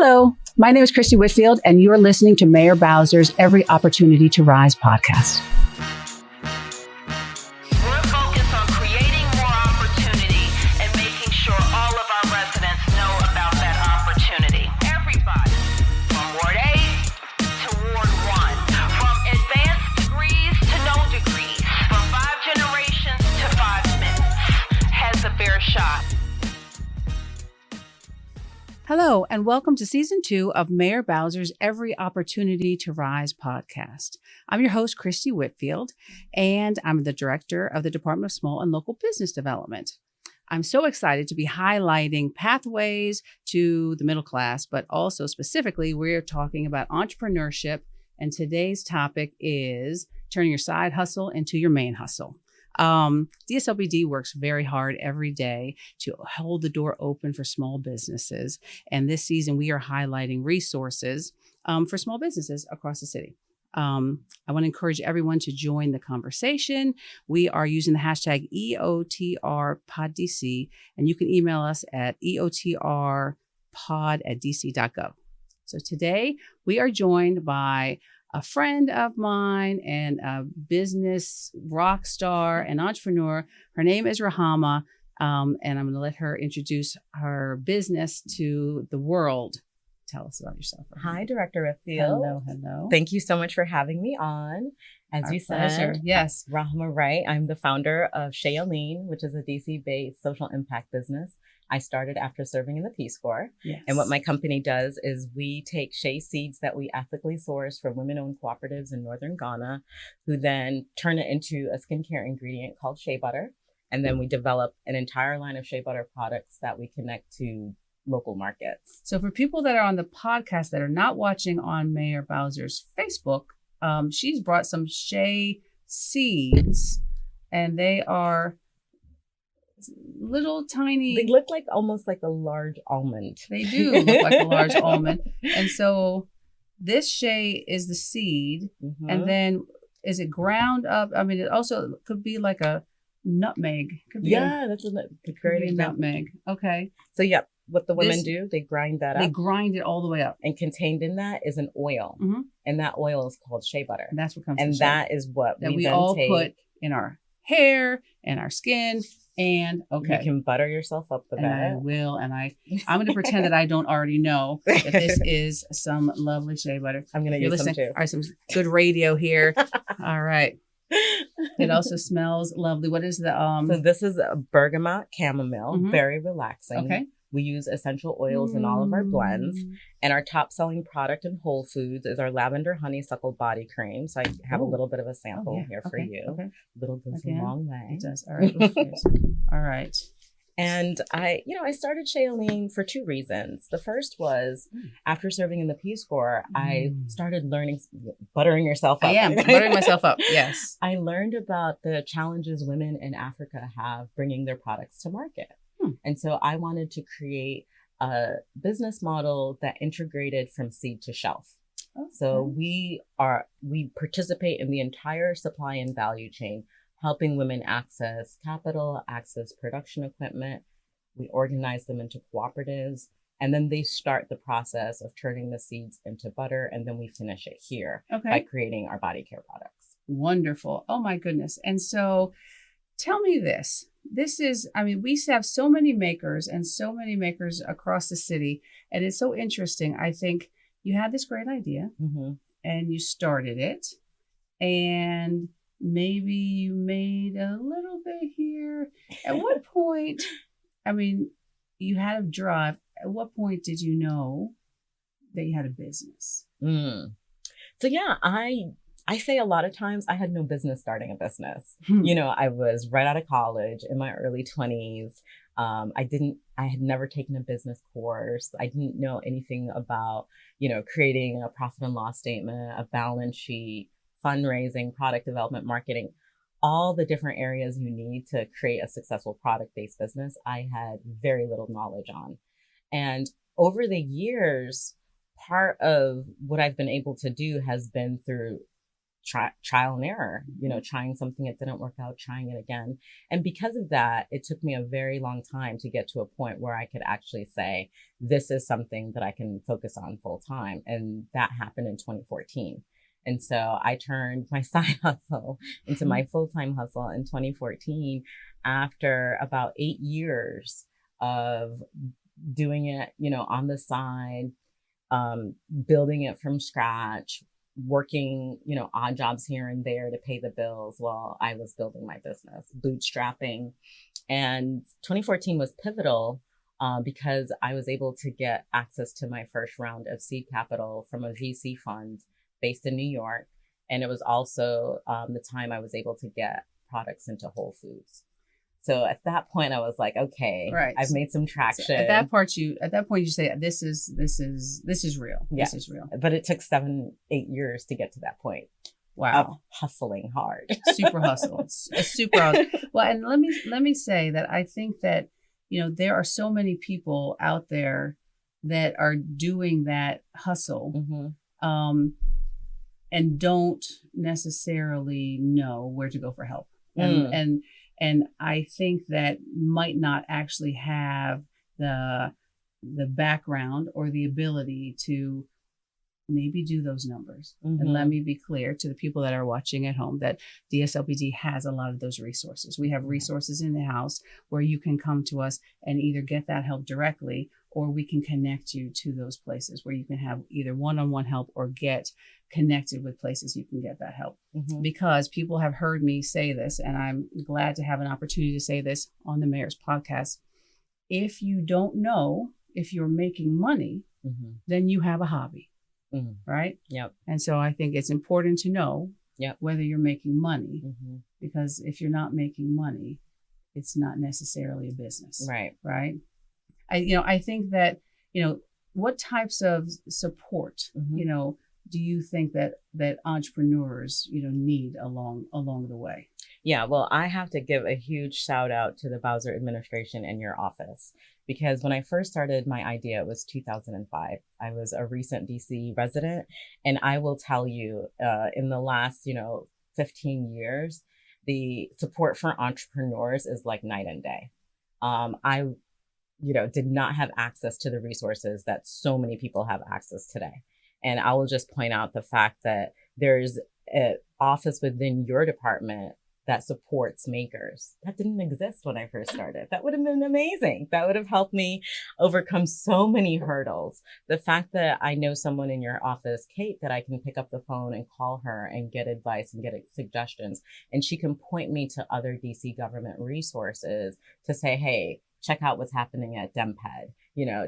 Hello, my name is Christy Whitfield, and you're listening to Mayor Bowser's Every Opportunity to Rise podcast. We're focused on creating more opportunity and making sure all of our residents know about that opportunity. Everybody, from Ward A to Ward 1, from advanced degrees to no degrees, from 5 generations to 5 minutes, has a fair shot. Hello, and welcome to Season 2 of Mayor Bowser's Every Opportunity to Rise podcast. I'm your host, Christy Whitfield, and I'm the Director of the Department of Small and Local Business Development. I'm so excited to be highlighting pathways to the middle class, but also specifically, we're talking about entrepreneurship, and today's topic is turning your side hustle into your main hustle. DSLBD works very hard every day to hold the door open for small businesses. And this season, we are highlighting resources for small businesses across the city. I want to encourage everyone to join the conversation. We are using the hashtag EOTR PodDC, and you can email us at EOTRpod@dc.gov. So today, we are joined by a friend of mine and a business rock star and entrepreneur. Her name is Rahama, and I'm going to let her introduce her business to the world. Tell us about yourself, Rahama. Hi, Director Whitfield. Hello. Thank you so much for having me on. As you said, yes, Rahama Wright. I'm the founder of Shea Aline, which is a DC-based social impact business. I started after serving in the Peace Corps. Yes. And what my company does is we take shea seeds that we ethically source from women-owned cooperatives in northern Ghana, who then turn it into a skincare ingredient called shea butter. And then we develop an entire line of shea butter products that we connect to local markets. So for people that are on the podcast that are not watching on Mayor Bowser's Facebook, she's brought some shea seeds, and they are little tiny. They look like almost like a large almond. They do look like a large almond. And so this shea is the seed. Mm-hmm. And then is it ground up? I mean, it also could be like a nutmeg. Could be that's a great example. Nutmeg. Okay. So what the women do, they grind that up. They grind it all the way up. And contained in that is an oil. Mm-hmm. And that oil is called shea butter. And that's what comes and that is what we all put in our hair and our skin. And you can butter yourself up with that. I will. And I'm going to pretend that I don't already know that this is some lovely shea butter. I'm going to use some too. All right, some good radio here. All right. It also smells lovely. What is the So this is a bergamot chamomile, mm-hmm. very relaxing. Okay. We use essential oils in all of our blends. And our top selling product in Whole Foods is our lavender honeysuckle body cream. So I have a little bit of a sample here for you. Okay. Little goes a long way. It does. All right. All right. And I started Shea Aline for 2 reasons. The first was after serving in the Peace Corps, I started learning buttering yourself up. I am buttering myself up. Yes. I learned about the challenges women in Africa have bringing their products to market. And so I wanted to create a business model that integrated from seed to shelf. Okay. So we participate in the entire supply and value chain, helping women access capital, access production equipment. We organize them into cooperatives, and then they start the process of turning the seeds into butter, and then we finish it here by creating our body care products. Wonderful. Oh my goodness. And so tell me this. This is, we have so many makers across the city, and it's so interesting. I think you had this great idea and you started it, and maybe you made a little bit here. At what point, you had a drive. At what point did you know that you had a business? So I say a lot of times I had no business starting a business. I was right out of college in my early 20s. I had never taken a business course. I didn't know anything about, creating a profit and loss statement, a balance sheet, fundraising, product development, marketing, all the different areas you need to create a successful product-based business. I had very little knowledge on. And over the years, part of what I've been able to do has been through trial and error, trying something, it didn't work out, trying it again. And because of that, it took me a very long time to get to a point where I could actually say, this is something that I can focus on full time. And that happened in 2014. And so I turned my side hustle into my full-time hustle in 2014 after about 8 years of doing it, on the side, building it from scratch, working, odd jobs here and there to pay the bills while I was building my business, bootstrapping. And 2014 was pivotal because I was able to get access to my first round of seed capital from a VC fund based in New York. And it was also the time I was able to get products into Whole Foods. So at that point, I was like, okay, right. I've made some traction. So at that point, you say, this is real. Yes. This is real. But it took 7-8 years to get to that point. Wow. Of hustling hard. Super hustle. Super hustle. Well, and let me say that I think that, there are so many people out there that are doing that hustle, and don't necessarily know where to go for help. And I think that might not actually have the background or the ability to maybe do those numbers. And let me be clear to the people that are watching at home that DSLBD has a lot of those resources. We have resources in the house where you can come to us and either get that help directly, or we can connect you to those places where you can have either one-on-one help or get connected with places you can get that help. Because people have heard me say this, and I'm glad to have an opportunity to say this on the Mayor's podcast. If you don't know if you're making money, then you have a hobby, right? Yep. And so I think it's important to know whether you're making money, because if you're not making money, it's not necessarily a business. Right. Right. I think that, what types of support, do you think that entrepreneurs, need along the way? Yeah, well, I have to give a huge shout out to the Bowser administration and your office, because when I first started my idea, it was 2005. I was a recent DC resident, and I will tell you, in the last, 15 years, the support for entrepreneurs is like night and day. I did not have access to the resources that so many people have access today. And I will just point out the fact that there's an office within your department that supports makers. That didn't exist when I first started. That would have been amazing. That would have helped me overcome so many hurdles. The fact that I know someone in your office, Kate, that I can pick up the phone and call her and get advice and get suggestions, and she can point me to other DC government resources to say, hey, check out what's happening at DEMPED,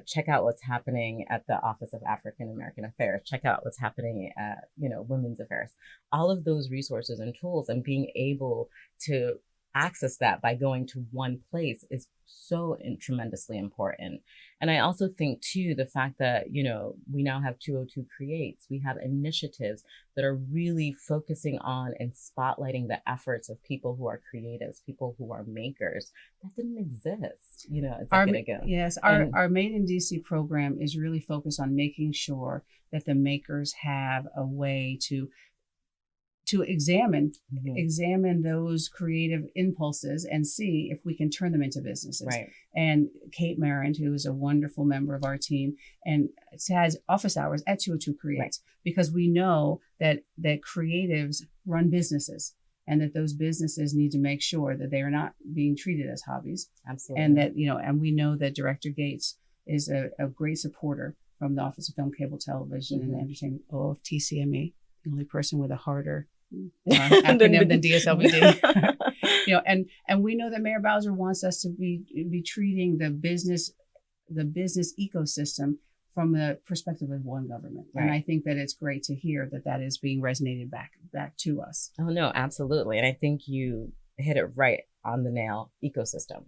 check out what's happening at the Office of African American Affairs, check out what's happening at, Women's Affairs. All of those resources and tools, and being able to access that by going to one place is so tremendously important. And I also think too, the fact that, we now have 202 Creates, we have initiatives that are really focusing on and spotlighting the efforts of people who are creatives, people who are makers. That didn't exist, a decade ago. Yes, our Made in DC program is really focused on making sure that the makers have a way to examine those creative impulses and see if we can turn them into businesses. Right. And Kate Marant, who is a wonderful member of our team, and has office hours at 202 Creates, because we know that creatives run businesses, and that those businesses need to make sure that they are not being treated as hobbies. Absolutely. And that, and we know that Director Gates is a great supporter from the Office of Film, Cable, Television, and Entertainment, TCME, the only person with a harder acronym than DSLBD. And we know that Mayor Bowser wants us to be treating the business ecosystem from the perspective of one government. Right. And I think that it's great to hear that is being resonated back to us. Oh no, absolutely. And I think you hit it right on the nail. Ecosystem.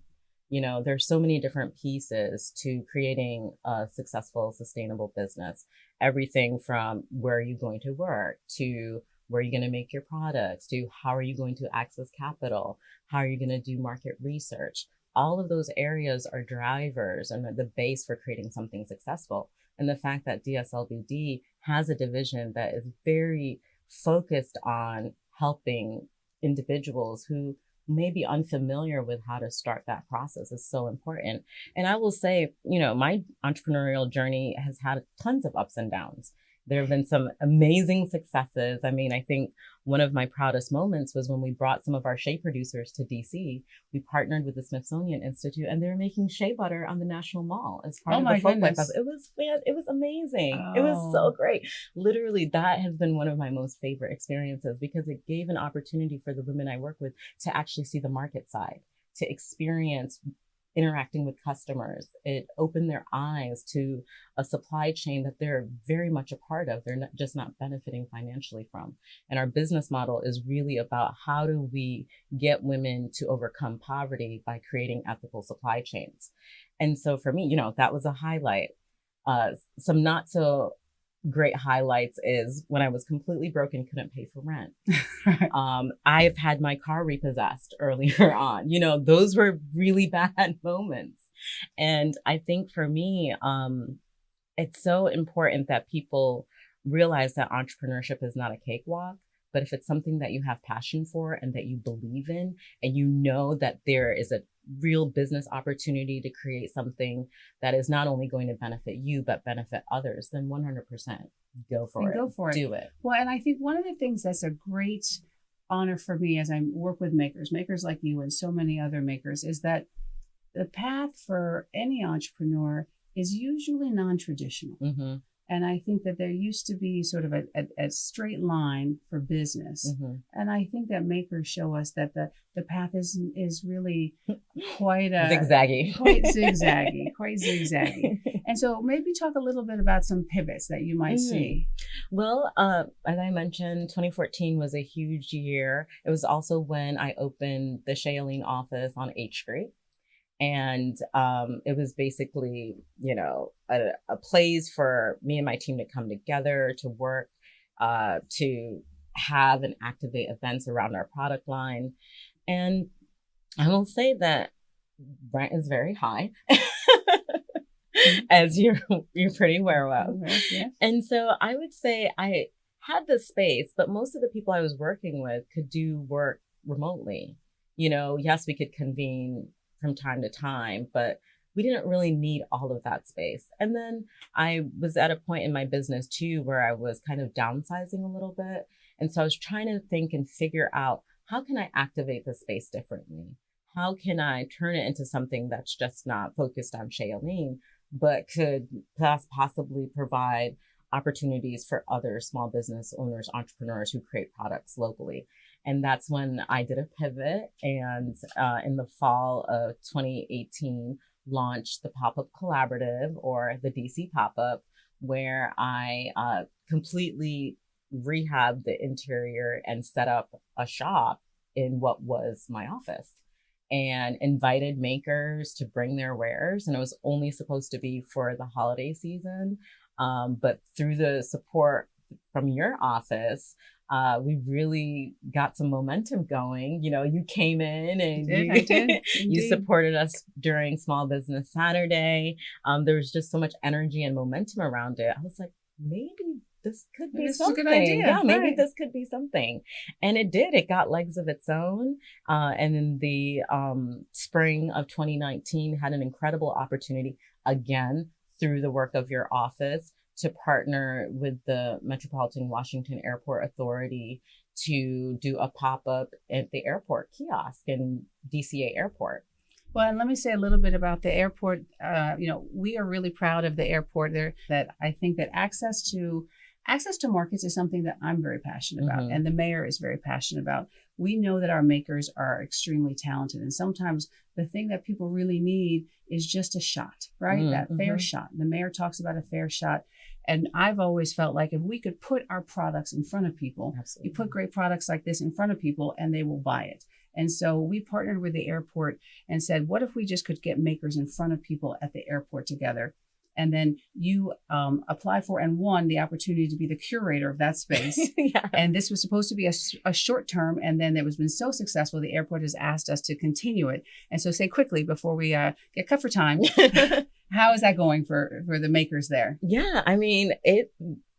There's so many different pieces to creating a successful, sustainable business. Everything from where are you going to work, to where are you going to make your products, to how are you going to access capital, how are you going to do market research. All of those areas are drivers and the base for creating something successful. And the fact that DSLBD has a division that is very focused on helping individuals who may be unfamiliar with how to start that process is so important. And I will say, my entrepreneurial journey has had tons of ups and downs. There have been some amazing successes. I mean, I think one of my proudest moments was when we brought some of our shea producers to DC. We partnered with the Smithsonian Institute, and they were making shea butter on the National Mall as part of the Folklife Festival. It was amazing. It was so great. Literally, that has been one of my most favorite experiences because it gave an opportunity for the women I work with to actually see the market side, to experience interacting with customers. It opened their eyes to a supply chain that they're very much a part of. They're not benefiting financially from. And our business model is really about how do we get women to overcome poverty by creating ethical supply chains. And so for me, that was a highlight. Some not so great highlights is when I was completely broke and couldn't pay for rent. I've had my car repossessed earlier on. Those were really bad moments. And I think for me, it's so important that people realize that entrepreneurship is not a cakewalk. But if it's something that you have passion for and that you believe in, and that there is a real business opportunity to create something that is not only going to benefit you, but benefit others, then 100% go for it. Go for it. Do it. Well, and I think one of the things that's a great honor for me as I work with makers like you and so many other makers, is that the path for any entrepreneur is usually non-traditional. Mm-hmm. And I think that there used to be sort of a straight line for business. Mm-hmm. And I think that makers show us that the path is really quite zigzaggy. Quite zigzaggy. And so maybe talk a little bit about some pivots that you might see. Well, as I mentioned, 2014 was a huge year. It was also when I opened the Shailene office on H Street. And it was basically, a place for me and my team to come together, to work, to have and activate events around our product line. And I will say that rent is very high, as you're pretty aware of. Yeah. And so I would say I had the space, but most of the people I was working with could do work remotely. Yes, we could convene from time to time, but we didn't really need all of that space. And then I was at a point in my business too, where I was kind of downsizing a little bit. And so I was trying to think and figure out, how can I activate the space differently? How can I turn it into something that's just not focused on Shailene, but could possibly provide opportunities for other small business owners, entrepreneurs who create products locally. And that's when I did a pivot, and in the fall of 2018, launched the Pop-Up Collaborative, or the DC Pop-Up, where I completely rehabbed the interior and set up a shop in what was my office, and invited makers to bring their wares. And it was only supposed to be for the holiday season. But through the support from your office, we really got some momentum going. You came in and I did. You supported us during Small Business Saturday. There was just so much energy and momentum around it. I was like, maybe this could be something. A good idea. Yeah, maybe this could be something. And it did. It got legs of its own. And in the spring of 2019, had an incredible opportunity, again, through the work of your office, to partner with the Metropolitan Washington Airport Authority to do a pop-up at the airport kiosk in DCA Airport. Well, and let me say a little bit about the airport. We are really proud of the airport there. That I think that access to markets is something that I'm very passionate about, and the mayor is very passionate about. We know that our makers are extremely talented, and sometimes the thing that people really need is just a shot, right? That fair shot. The mayor talks about a fair shot. And I've always felt like if we could put our products in front of people, you put great products like this in front of people and they will buy it. And so we partnered with the airport and said, what if we just could get makers in front of people at the airport together? And then you applied for and won the opportunity to be the curator of that space. Yeah. And this was supposed to be a short term. And then it was been so successful, the airport has asked us to continue it. And so say quickly before we get cut for time, how is that going for the makers there? Yeah, I mean, it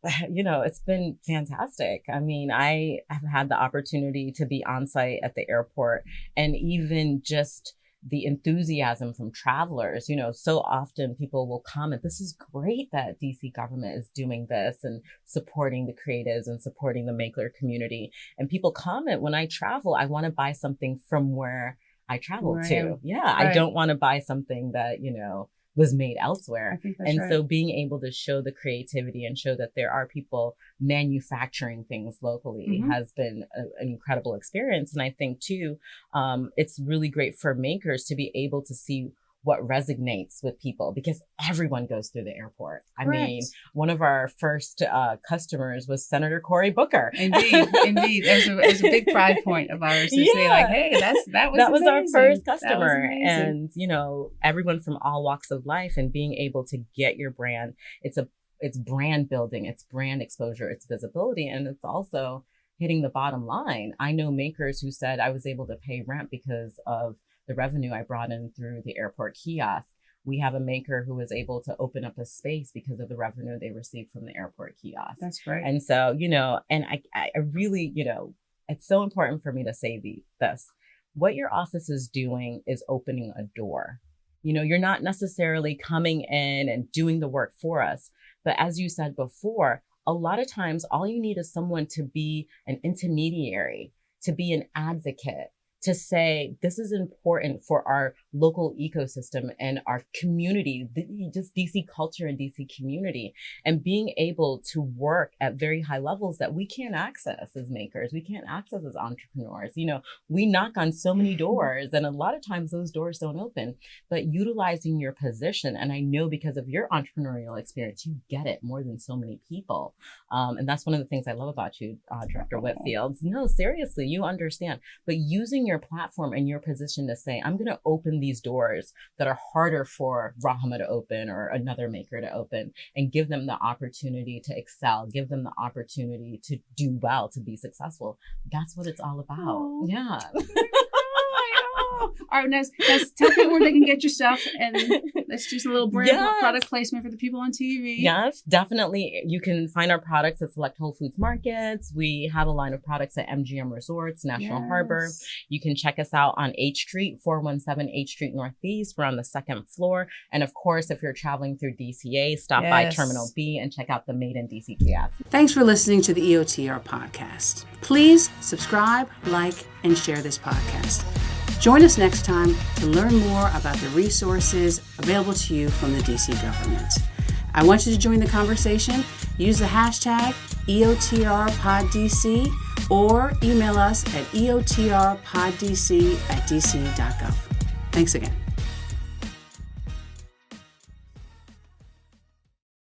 It's been fantastic. I mean, I have had the opportunity to be on site at the airport, and even just the enthusiasm from travelers. So often people will comment, this is great that DC government is doing this and supporting the creatives and supporting the maker community. And people comment, when I travel, I want to buy something from where I travel to. Yeah, right. I don't want to buy something that, was made elsewhere. I think that's right. So being able to show the creativity and show that there are people manufacturing things locally has been an incredible experience. And I think too, it's really great for makers to be able to see what resonates with people, because everyone goes through the airport. I mean, one of our first customers was Senator Cory Booker. Indeed. It was a big pride point of ours to say, like, hey, that was our first customer. And, everyone from all walks of life, and being able to get your brand, it's brand building, it's brand exposure, it's visibility, and it's also hitting the bottom line. I know makers who said, I was able to pay rent because of the revenue I brought in through the airport kiosk. We have a maker who was able to open up a space because of the revenue they received from the airport kiosk. That's great. And so, and I really, it's so important for me to say this. What your office is doing is opening a door. You're not necessarily coming in and doing the work for us. But as you said before, a lot of times all you need is someone to be an intermediary, to be an advocate, to say, this is important for our local ecosystem and our community, just DC culture and DC community, and being able to work at very high levels that we can't access as makers, we can't access as entrepreneurs. We knock on so many doors, and a lot of times those doors don't open, but utilizing your position. And I know because of your entrepreneurial experience, you get it more than so many people. And that's one of the things I love about you, Director Whitfield. No, seriously, you understand, but using your platform and your position to say, I'm going to open these doors that are harder for Rahama to open or another maker to open, and give them the opportunity to excel, give them the opportunity to do well, to be successful. That's what it's all about. Oh. Yeah. All right, now tell people where they can get your stuff, and let's do some little brand product placement for the people on TV. Yes, definitely. You can find our products at select Whole Foods markets. We have a line of products at MGM Resorts, National Harbor. You can check us out on H Street, 417 H Street Northeast. We're on the second floor. And of course, if you're traveling through DCA, stop by Terminal B and check out the Made in DC kiosk. Thanks for listening to the EOTR podcast. Please subscribe, like, and share this podcast. Join us next time to learn more about the resources available to you from the DC government. I want you to join the conversation. Use the hashtag EOTRPodDC or email us at EOTRPodDC@dc.gov. Thanks again.